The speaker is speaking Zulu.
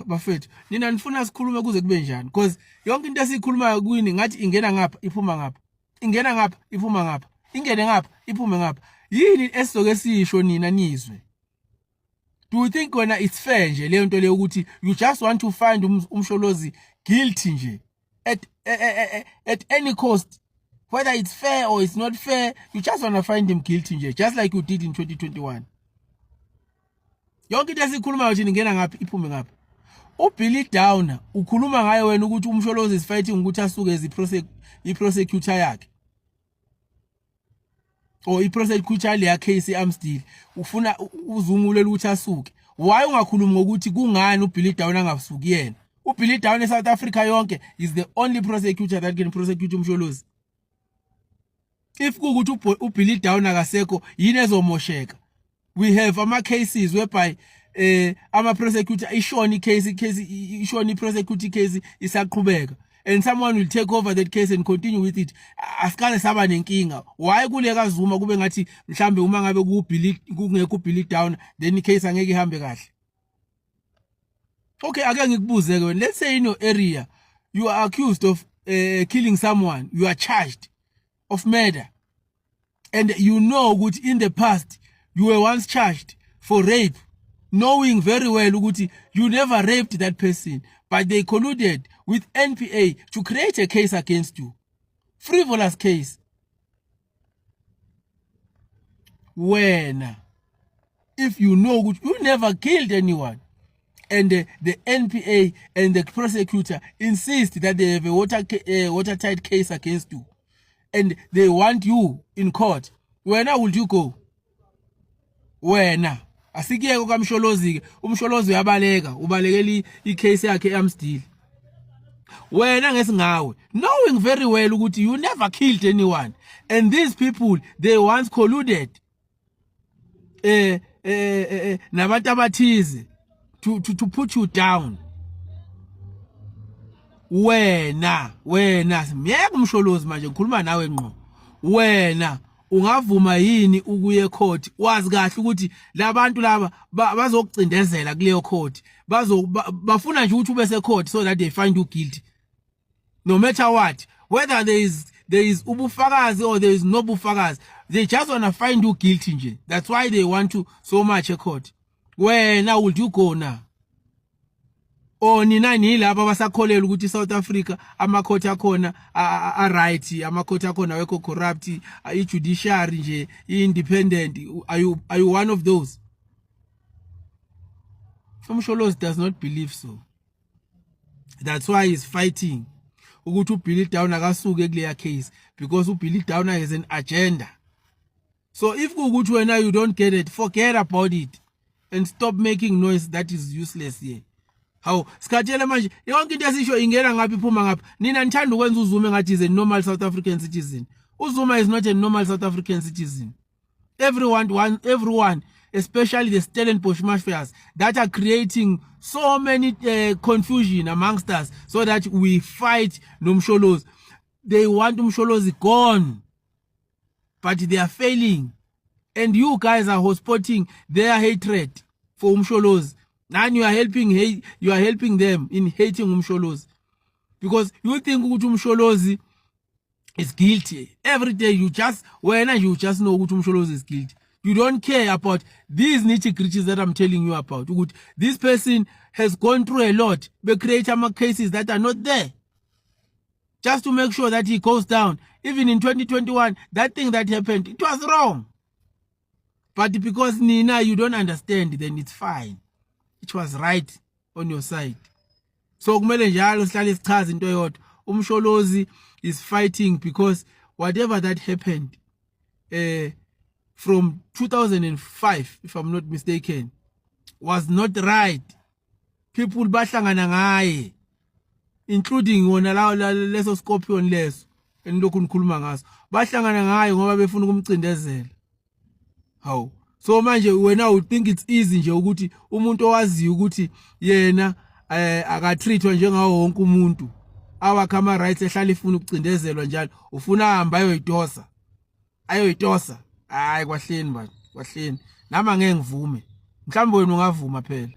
bafethu nina nifuna sikhulume kuze kube njani because yonke into esikhulumayo kuyini ngathi ingena ngapha iphuma ngapha, ingena ngapha iphuma ngapha, ingene ngapha iphume ngapha. Yini esizoke sisho nina nizwe? Do you think wena it's fair nje leyo nto leyo ukuthi you just want to find umsholozi guilty nje at any cost, whether it's fair or it's not fair, you just want to find him guilty nje, just like you did in 2021. Yonke into esikhulumayo thina ingena ngapha iphume ngapha. uBilly Downer ukhuluma ngaye wena ukuthi umsholozi is fighting ukuthi asuke iprosecutor yakhe or iprosecutor le case eAmsterdam ufuna uzumulela ukuthi asuke. Why ungakhulumi ngokuthi kungani uBilly Downer angasuki yena? uBilly Downer eSouth Africa yonke is the only prosecutor that can prosecute umsholozi. If kukuthi uBilly Downer akasekho yini ezomosheka? We have ama cases whereby ama prosecutor ishoni case ishoni prosecute case isaqhubeka, and someone will take over that case and continue with it. Asikale saba nenkinga. Why kuleka Zuma kube ngathi mhlambe uma ngabe kungekho uBilly Downer then icase angeke ihambe kahle? Okay, ake ngikubuze ke wena, let's say in your area you are accused of killing someone, you are charged of murder, and you know that in the past you were once charged for rape, knowing very well ukuthi you never raped that person, but they colluded with NPA to create a case against you, frivolous case. When if you know that you never killed anyone and the NPA and the prosecutor insist that they have a watertight case against you and they want you in court, where would you go? Wena asikiyeke kamsholozi ke, umsholozi uyabaleka, ubalekeli icase yakhe eAmsterdam. Wena ngesingawe knowing very well ukuthi you never killed anyone and these people they once colluded nabantu abathize to put you down. Wena miyeke umsholozi manje ngikhuluma nawe ngqo. Wena ungavuma yini ukuye court wazi kahle ukuthi labantu laba bazokucindezela kuleyo court, bafuna nje ukuthi ube se court so that they find you guilty no matter what, whether there is ubufakazi or there is no bufakazi, they just want to find you guilty nje. That's why they want to so much a court. Wena would you go now? O nina nilabo abasakholela ukuthi South Africa amakhoti akhona a right, amakhoti akhona wekho corrupt, I judiciary nje independent? Are you one of those? Umsholozi does not believe so. That's why he's fighting ukuthi uBilly Downer akasuke kuleya case, because uBilly Downer has an agenda. So if kukuthi wena you don't get it, forget about it and stop making noise that is useless here. How sikhathele manje yonke into esisho ingena ngaphi iphuma ngaphi. Nina nithanda ukwenza uZuma ngathi is a normal South African citizen. uZuma is not a normal South African citizen. Everyone, especially the Stellenbosch mafias that are creating so many confusion amongst us so that we fight Nomsholozi. They want Umsholozi gone, but they are failing, and you guys are hotspotting their hatred for Umsholozi. And you are helping them in hating Umsholozi, because you think Umsholozi is guilty. Every day you just know Umsholozi is guilty. You don't care about these nitty-gritties that I'm telling you about. This person has gone through a lot. They create some cases that are not there, just to make sure that he goes down. Even in 2021, that thing that happened, it was wrong. But because Nina, you don't understand, then it's fine. It was right on your side. So kumele njalo sihlale sichaze into yodwa. Umsholozi is fighting because whatever that happened from 2005, if I'm not mistaken, was not right. People bahlangana ngaye, including wona leso Scorpion leso endilokhu ngikhuluma ngaso, bahlangana ngaye ngoba befuna ukumcindezela. How? So manje wena you think it's easy nje ukuthi umuntu owazi ukuthi yena akatreatwa njengawo wonke umuntu, awakhe ama rights ehlala ifuna ukucindezelwa njalo, ufuna ahamba ayoyitosa. Hayi kwahleni manje, kwahleni. Nama ngeke ngivume. Mhlawumbe wena ungavuma phela.